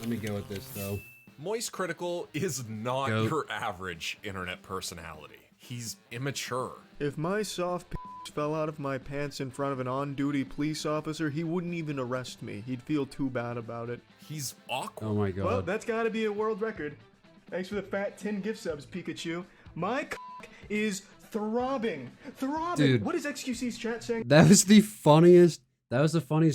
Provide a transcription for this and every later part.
Let me go with this though. MoistCr1TiKaL is not Goat. your average internet personality. He's immature. If my soft fell out of my pants in front of an on-duty police officer, he wouldn't even arrest me. He'd feel too bad about it. He's awkward. Oh my god. Well, that's gotta be a world record. Thanks for the fat 10 gift subs, Pikachu. My is throbbing. Throbbing. Dude. What is XQC's chat saying? That was the funniest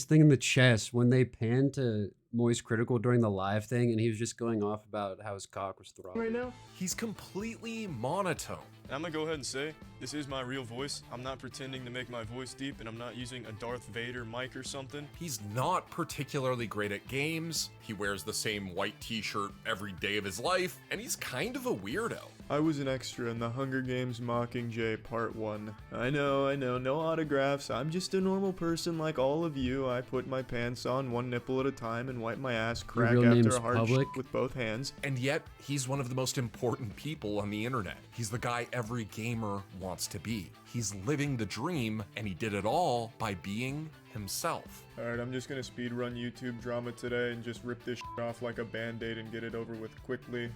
thing in the chest when they panned to MoistCr1TiKaL during the live thing and he was just going off about how his cock was throbbing. Right now? He's completely monotone. I'm gonna go ahead and say, this is my real voice. I'm not pretending to make my voice deep, and I'm not using a Darth Vader mic or something. He's not particularly great at games. He wears the same white t-shirt every day of his life, and he's kind of a weirdo. I was an extra in the Hunger Games Mockingjay Part 1. I know, no autographs. I'm just a normal person like all of you. I put my pants on one nipple at a time and wipe my ass crack real after name's a hard Public? with both hands. And yet, he's one of the most important people on the internet. He's the guy every gamer wants to be. He's living the dream, and he did it all by being himself. Alright, I'm just gonna speedrun YouTube drama today and just rip this shit off like a band-aid and get it over with quickly.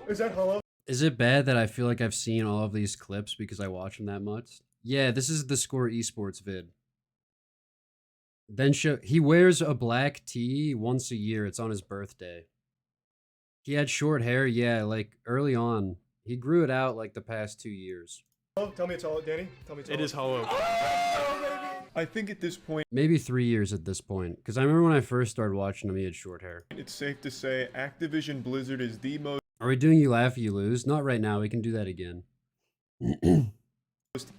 Is that hollow? Is it bad that I feel like I've seen all of these clips because I watch them that much? Yeah, this is the theScore Esports vid. Then he wears a black tee once a year. It's on his birthday. He had short hair, yeah, like early on. He grew it out like the past 2 years. Oh, tell me it's hollow, Danny. Tell me it's hollow. It is hollow. I think at this point, Maybe 3 years at this point. Because I remember when I first started watching him, he had short hair. it's safe to say Activision Blizzard is the most Are we doing You Laugh, You Lose? Not right now. We can do that again.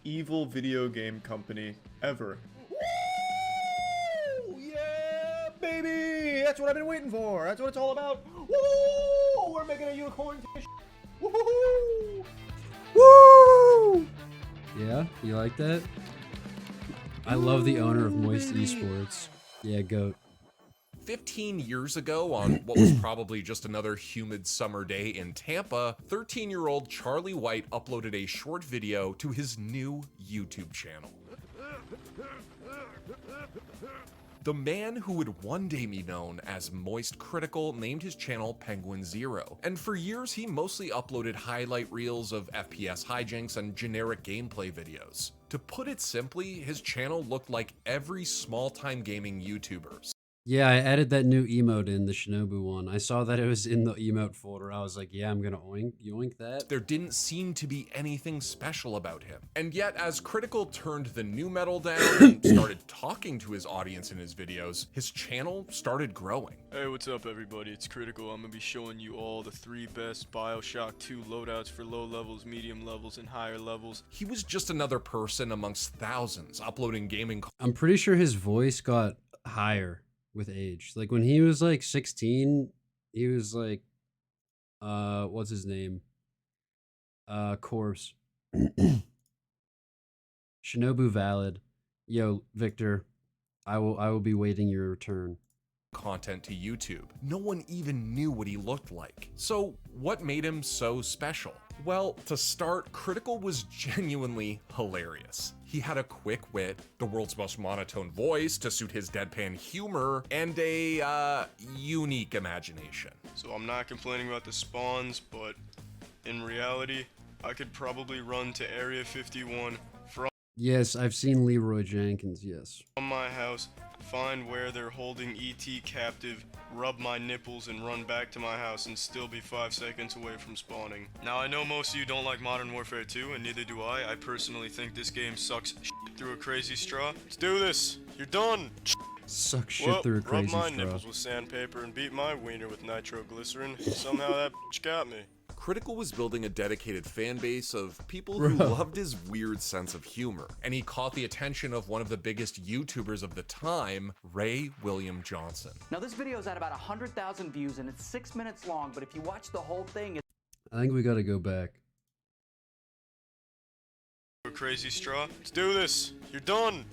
evil video game company ever. Woo! Yeah, baby! That's what I've been waiting for. That's what it's all about. Woo! We're making a unicorn fish. Woo! Woo! Yeah, you like that? I love the owner of MoistCr1TiKaL. Yeah, goat. 15 years ago, on what was probably just another humid summer day in Tampa, 13-year-old Charlie White uploaded a short video to his new YouTube channel. The man who would one day be known as MoistCr1TiKaL named his channel Penguin Zero, and for years he mostly uploaded highlight reels of FPS hijinks and generic gameplay videos. To put it simply, his channel looked like every small-time gaming YouTuber's. Yeah, I added that new emote in, the Shinobu one. I saw that it was in the emote folder. I was like, yeah, I'm gonna yoink that. There didn't seem to be anything special about him. And yet, as Critical turned the new metal down and started talking to his audience in his videos, his channel started growing. Hey, what's up everybody? It's Critical. I'm gonna be showing you all the 3 best BioShock 2 loadouts for low levels, medium levels, and higher levels. He was just another person amongst thousands uploading gaming. I'm pretty sure his voice got higher with age. Like when he was like 16, he was like, what's his name? Corpse. Shinobu Valid. Yo, Victor, I will be waiting your return. Content to YouTube. No one even knew what he looked like. So what made him so special? Well, to start, Critical was genuinely hilarious. He had a quick wit, the world's most monotone voice to suit his deadpan humor, and a unique imagination. So I'm not complaining about the spawns, but in reality, I could probably run to Area 51 from Yes, I've seen Leroy Jenkins, yes. my house, find where they're holding ET captive, rub my nipples, and run back to my house and still be 5 seconds away from spawning. Now I know most of you don't like Modern Warfare 2, and neither do I. I personally think this game sucks shit through a crazy straw. Let's do this! You're done! Suck shit Well, through a rub crazy my straw. nipples with sandpaper and beat my wiener with nitroglycerin. Somehow that bitch got me. Critical was building a dedicated fan base of people who loved his weird sense of humor, and he caught the attention of one of the biggest YouTubers of the time, Ray William Johnson. Now this video is at about 100,000 views and it's 6 minutes long, but if you watch the whole thing, I think we gotta go back. A crazy straw. Let's do this. You're done.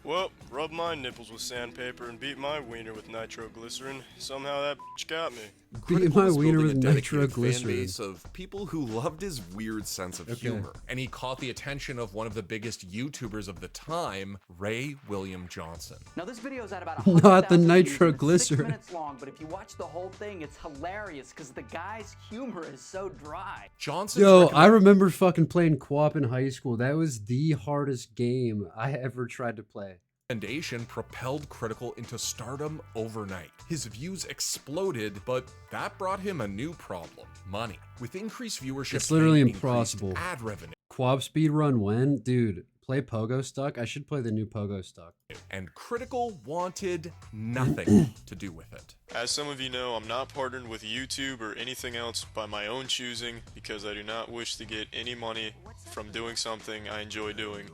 Well, rub my nipples with sandpaper and beat my wiener with nitroglycerin. Somehow that bitch got me. Beat Critical my was wiener building with a dedicated fan nitroglycerin. base of people who loved his weird sense of humor, and he caught the attention of one of the biggest YouTubers of the time, Ray William Johnson. Now this video is at about Not the 100,000 views and it's 6 nitroglycerin. minutes long, but if you watch the whole thing, it's hilarious because the guy's humor is so dry. Johnson's Yo, I remember fucking playing co-op in high school. That was the hardest game I ever tried to play. recommendation propelled Critical into stardom overnight. His views exploded, but that brought him a new problem: money. With increased viewership, It's literally came increased impossible. ad revenue, Co-op speedrun when? Dude, play Pogo Stuck? I should play the new Pogo Stuck. and Critical wanted nothing to do with it. As some of you know, I'm not partnered with YouTube or anything else by my own choosing because I do not wish to get any money from doing something I enjoy doing.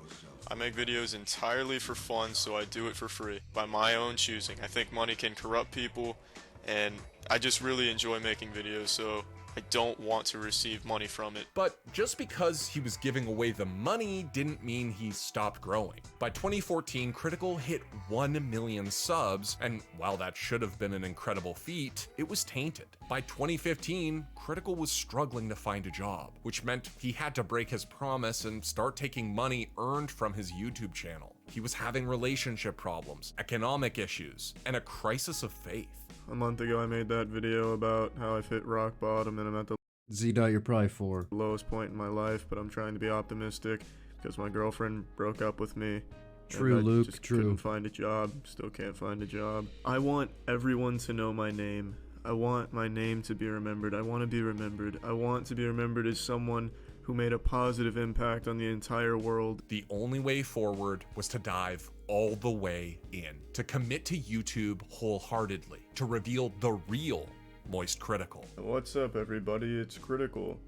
I make videos entirely for fun, so I do it for free, by my own choosing. I think money can corrupt people, and I just really enjoy making videos, so I don't want to receive money from it. But just because he was giving away the money didn't mean he stopped growing. By 2014, Critical hit 1 million subs, and while that should have been an incredible feat, it was tainted. By 2015, Critical was struggling to find a job, which meant he had to break his promise and start taking money earned from his YouTube channel. He was having relationship problems, economic issues, and a crisis of faith. A month ago I made that video about how I've hit rock bottom and I'm at the Z-Dot, you're probably 4. lowest point in my life, but I'm trying to be optimistic because my girlfriend broke up with me. True, and I Luke, just true. couldn't find a job, still can't find a job. I want everyone to know my name. I want my name to be remembered. I want to be remembered. I want to be remembered as someone who made a positive impact on the entire world. The only way forward was to dive all the way in, to commit to YouTube wholeheartedly, to reveal the real MoistCr1TiKaL. What's up, everybody? It's Critical,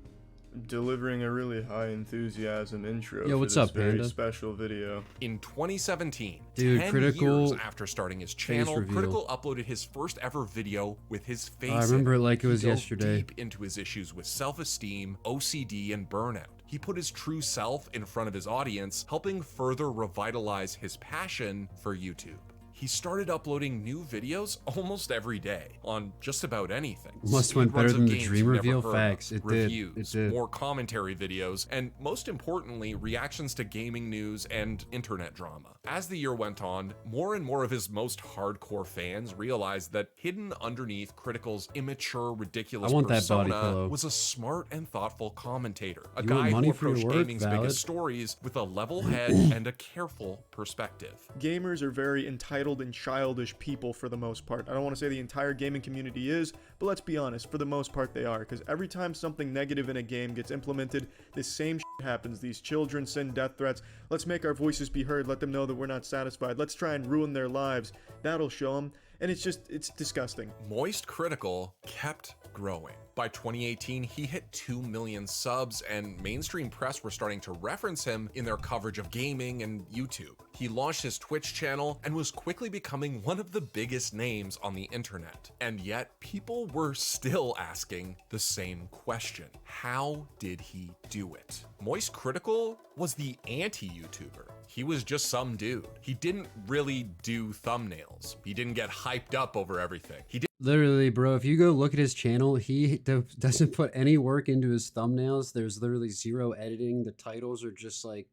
delivering a really high enthusiasm intro Yo, for what's this up, very Panda? special video. In 2017, Dude, 10 Critical years after starting his channel, reveal. Critical uploaded his first ever video with his face I remember in it like it was He dove yesterday. deep into his issues with self-esteem, OCD, and burnout. He put his true self in front of his audience, helping further revitalize his passion for YouTube. He started uploading new videos almost every day on just about anything. Must went Speedruns better of than the games dream you've never reveal. heard of, Facts, it did, reviews, it did. more commentary videos, and most importantly, reactions to gaming news and internet drama. As the year went on, more and more of his most hardcore fans realized that hidden underneath Critical's immature, ridiculous I want that body persona pillow. was a smart and thoughtful commentator, a You guy want who money for your approached work? gaming's Valid. biggest stories with a level head and a careful perspective. Gamers are very entitled and childish people for the most part. I don't want to say the entire gaming community is, but let's be honest, for the most part they are, because every time something negative in a game gets implemented, this same shit happens. These children send death threats. Let's make our voices be heard, let them know that we're not satisfied. Let's try and ruin their lives. That'll show them. And it's disgusting. MoistCr1TiKaL kept growing. By 2018, he hit 2 million subs, and mainstream press were starting to reference him in their coverage of gaming and YouTube. He launched his Twitch channel and was quickly becoming one of the biggest names on the internet. And yet, people were still asking the same question: how did he do it? MoistCr1TiKaL was the anti-YouTuber. He was just some dude. He didn't really do thumbnails. He didn't get hyped up over everything. He didn't Literally, bro, if you go look at his channel, he doesn't put any work into his thumbnails. There's literally zero editing. The titles are just like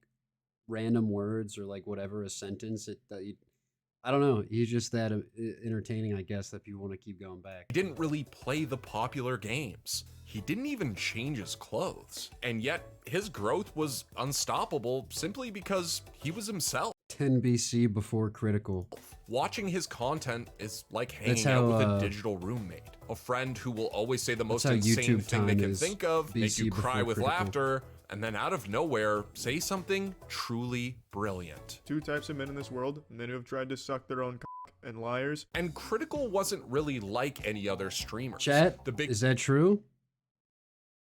random words or like whatever, a sentence. I don't know. He's just that entertaining, I guess, that people want to keep going back. He didn't really play the popular games. He didn't even change his clothes. And yet, his growth was unstoppable simply because he was himself. 10 BC before Critical. Watching his content is like That's hanging out with how, a digital roommate. A friend who will always say the most how insane YouTube thing they time can is, think of, make BC you cry before with Critical. laughter, and then out of nowhere, say something truly brilliant. Two types of men in this world: men who have tried to suck their own cock and liars. And Critical wasn't really like any other streamer. Chat, The big is that true?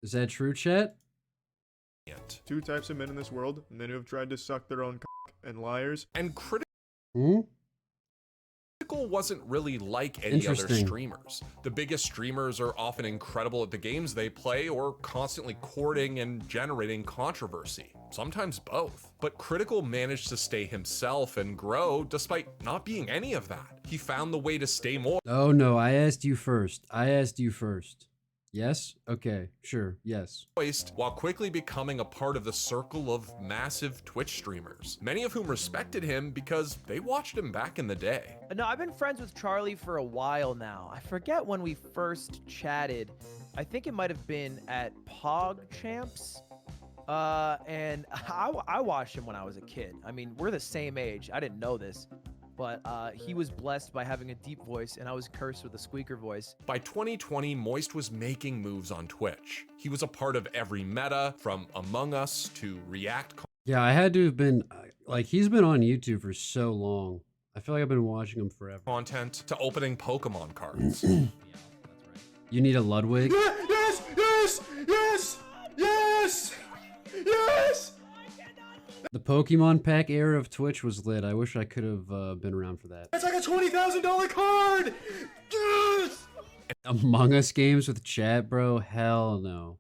Is that true, chat? Two types of men in this world: men who have tried to suck their own cock and liars. and Critical Hmm? Critical wasn't really like any other Interesting. streamers. The biggest streamers are often incredible at the games they play or constantly courting and generating controversy, sometimes both. But Critical managed to stay himself and grow despite not being any of that. He found the way to stay Oh no, I asked you first. I asked you first. Yes? Okay, sure, yes. moist while quickly becoming a part of the circle of massive Twitch streamers, many of whom respected him because they watched him back in the day. No, I've been friends with Charlie for a while now. I forget when we first chatted. I think it might have been at Pog Champs. And I watched him when I was a kid. I mean, we're the same age. I didn't know this. But he was blessed by having a deep voice, and I was cursed with a squeaker voice. By 2020, Moist was making moves on Twitch. He was a part of every meta, from Among Us to React. Yeah, I had to have been, like, he's been on YouTube for so long. I feel like I've been watching him forever. Content to opening Pokemon cards. You need a Ludwig? Yes! Yes! Yes! Yes! Yes! The Pokemon pack era of Twitch was lit. I wish I could have been around for that. That's like a $20,000 card! Yes! Among Us games with chat, bro? Hell no.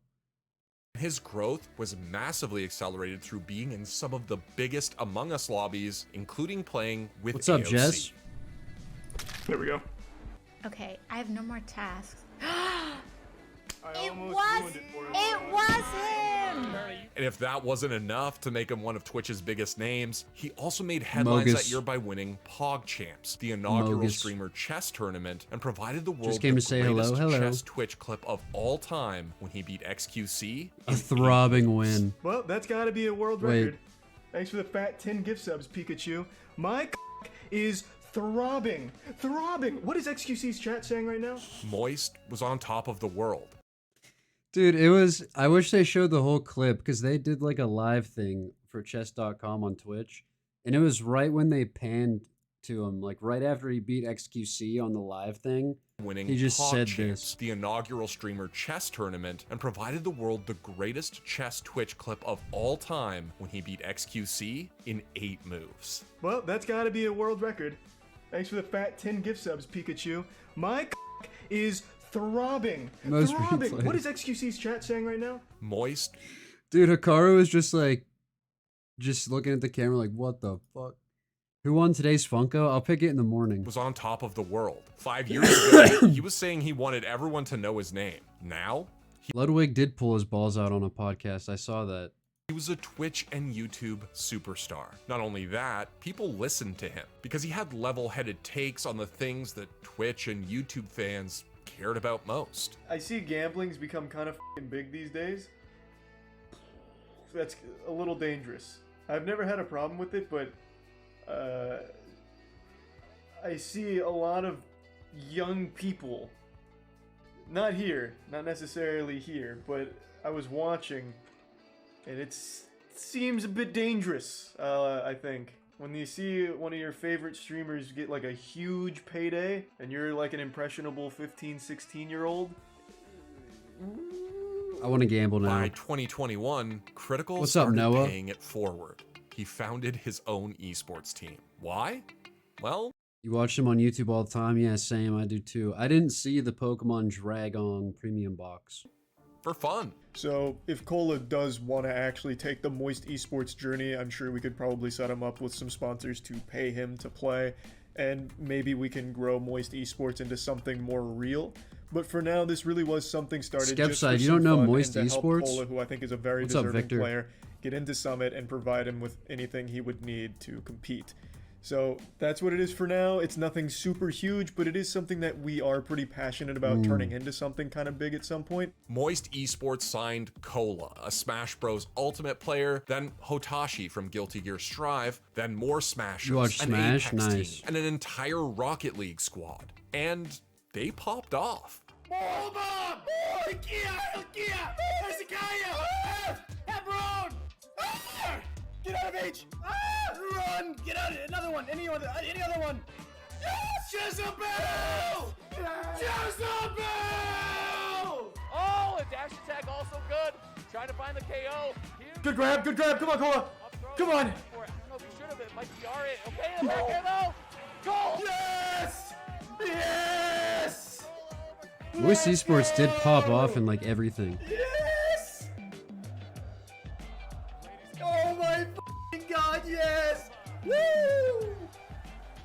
His growth was massively accelerated through being in some of the biggest Among Us lobbies, including playing with What's up, AOC. Jess? There we go. Okay, I have no more tasks. It was him! And if that wasn't enough to make him one of Twitch's biggest names, he also made headlines Mogus. that year by winning Pog Champs, the inaugural Mogus. streamer chess tournament, and provided the world came the to say hello, greatest hello. chess Twitch clip of all time when he beat XQC. A in throbbing 8 moves. win. Well, that's gotta be a world Wait. record. Thanks for the fat 10 gift subs, Pikachu. My is throbbing. Throbbing. What is XQC's chat saying right now? Moist was on top of the world. Dude, it was, I wish they showed the whole clip because they did like a live thing for chess.com on Twitch. And it was right when they panned to him, like right after he beat XQC on the live thing. Winning He just Pog said Champs, this. the inaugural streamer chess tournament, and provided the world the greatest chess Twitch clip of all time when he beat XQC in 8 moves. Well, that's gotta be a world record. Thanks for the fat 10 gift subs, Pikachu. My is throbbing. Most Throbbing. replayed. What is XQC's chat saying right now? Moist Dude, Hikaru was just like, just looking at the camera like, what the fuck? Who won today's Funko? I'll pick it in the morning. was on top of the world. 5 years ago, he was saying he wanted everyone to know his name. Now, Ludwig did pull his balls out on a podcast. I saw that. he was a Twitch and YouTube superstar. Not only that, people listened to him because he had level-headed takes on the things that Twitch and YouTube fans cared about most. I see gambling's become kind of f***ing big these days. That's a little dangerous. I've never had a problem with it, but I see a lot of young people, not here, not necessarily here, but I was watching, and it seems a bit dangerous, I think. When you see one of your favorite streamers get like a huge payday, and you're like an impressionable 15, 16-year-old, I want to gamble now. By 2021, Critical What's up, started Noah? paying it forward. He founded his own esports team. Why? Well, You watch him on YouTube all the time? Yeah, same. I do too. I didn't see the Pokemon Dragon premium box. for fun. So if Cola does want to actually take the Moist Esports journey, I'm sure we could probably set him up with some sponsors to pay him to play, and maybe we can grow Moist Esports into something more real. But for now, this really was something started just for Skepside, you some don't know fun Moist and to help Esports? Cola, who I think is a very What's up, deserving Victor? player, get into Summit and provide him with anything he would need to compete. So that's what it is for now. It's nothing super huge, but it is something that we are pretty passionate about turning into something kind of big at some point. Moist Esports signed Cola, a Smash Bros. Ultimate player, then Hotashi from Guilty Gear Strive, then more Smashers, You watch an Smash? Apex Nice. team, and an entire Rocket League squad. And they popped off. Get out of H! Run! Get out! Another one! Any other one! Jezebel! Jezebel! Oh, a dash attack also good. Trying to find the KO. Huge Good grab, come on, Cola! up throw. Come on! For it. I don't know if he should have. It might be it. Okay, the back air though. Goal! Yes! Yes! MoistCr1TiKaL did pop off in like everything. Yes! Oh my f***ing god, yes! Woo!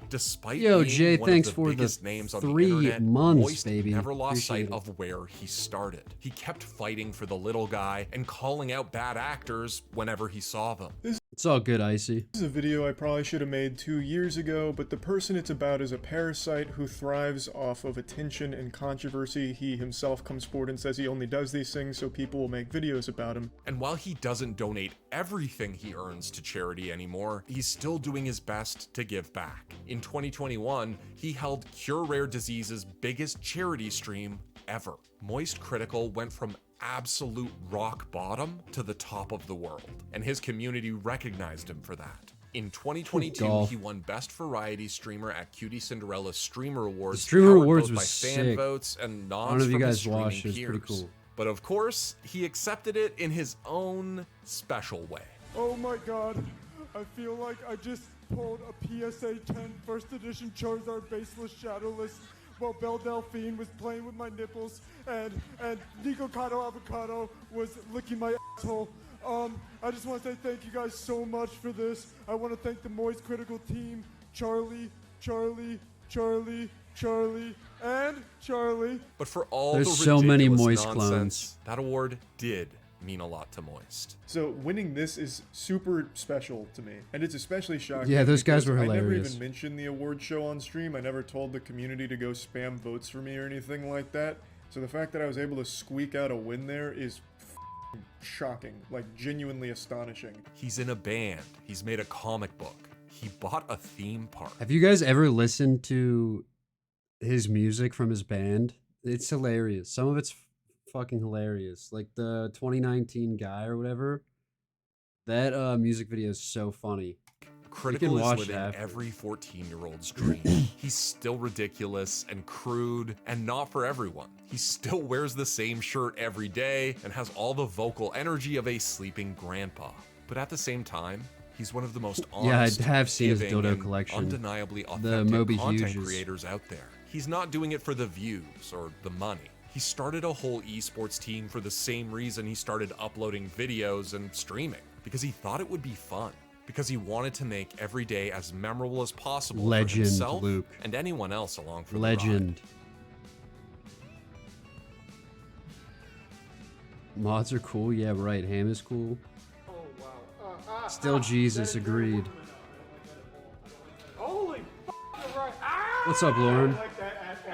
Despite Yo, being Jay, one thanks of the for the biggest names on the 3 internet, months, Moist baby. never lost sight Appreciate it. of where he started. He kept fighting for the little guy and calling out bad actors whenever he saw them. It's all good, Icy. This is a video I probably should have made 2 years ago, but the person it's about is a parasite who thrives off of attention and controversy. He himself comes forward and says he only does these things so people will make videos about him. And while he doesn't donate everything he earns to charity anymore, he's still doing his best to give back. In 2021, he held Cure Rare Disease's biggest charity stream ever. MoistCr1TiKaL went from absolute rock bottom to the top of the world, and his community recognized him for that. In 2022, Golf. he won Best Variety Streamer at Cutie Cinderella's Streamer Awards. The Streamer powered Awards both by was fan sick. votes and I don't know nods if you from his guys streaming watched it, it's pretty peers. cool. But of course, he accepted it in his own special way. Oh my god, I feel like I just pulled a PSA 10 first edition Charizard baseless shadowless while Belle Delphine was playing with my nipples and Nico Kato Avocado was licking my asshole. I just want to say thank you guys so much for this. I want to thank the MoistCr1TiKaL team, Charlie, and Charlie. But for all There's the so many ridiculous Moist nonsense, clones. that award did mean a lot to Moist. So winning this is super special to me, and it's especially shocking. Yeah, those guys because were I never hilarious. even mentioned the award show on stream. I never told the community to go spam votes for me or anything like that. So the fact that I was able to squeak out a win there is f***ing shocking, like genuinely astonishing. He's in a band. He's made a comic book. He bought a theme park. Have you guys ever listened to his music from his band? It's hilarious. Some of it's fucking hilarious. Like the 2019 guy or whatever. That music video is so funny. Critical is watch living it after. every 14-year-old's dream. He's still ridiculous and crude and not for everyone. He still wears the same shirt every day and has all the vocal energy of a sleeping grandpa. But at the same time, he's one of the most honest, Yeah, I have seen his giving, dildo and collection. undeniably The authentic Moby content Hughes. creators out there. He's not doing it for the views or the money. He started a whole esports team for the same reason he started uploading videos and streaming, because he thought it would be fun. Because he wanted to make every day as memorable as possible for Legend, himself Luke. and anyone else along for Legend. the Mods are cool. Yeah, right. Ham is cool. Still Jesus. Agreed. Holy f***, you're right. Ah! What's up, Lauren? Like that at all.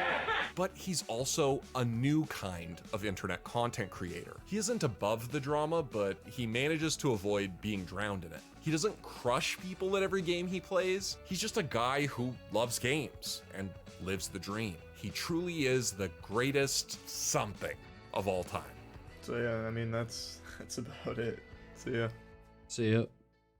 But he's also a new kind of internet content creator. He isn't above the drama, but he manages to avoid being drowned in it. He doesn't crush people at every game he plays. He's just a guy who loves games and lives the dream. He truly is the greatest something of all time. So yeah, I mean that's about it. So yeah. See ya.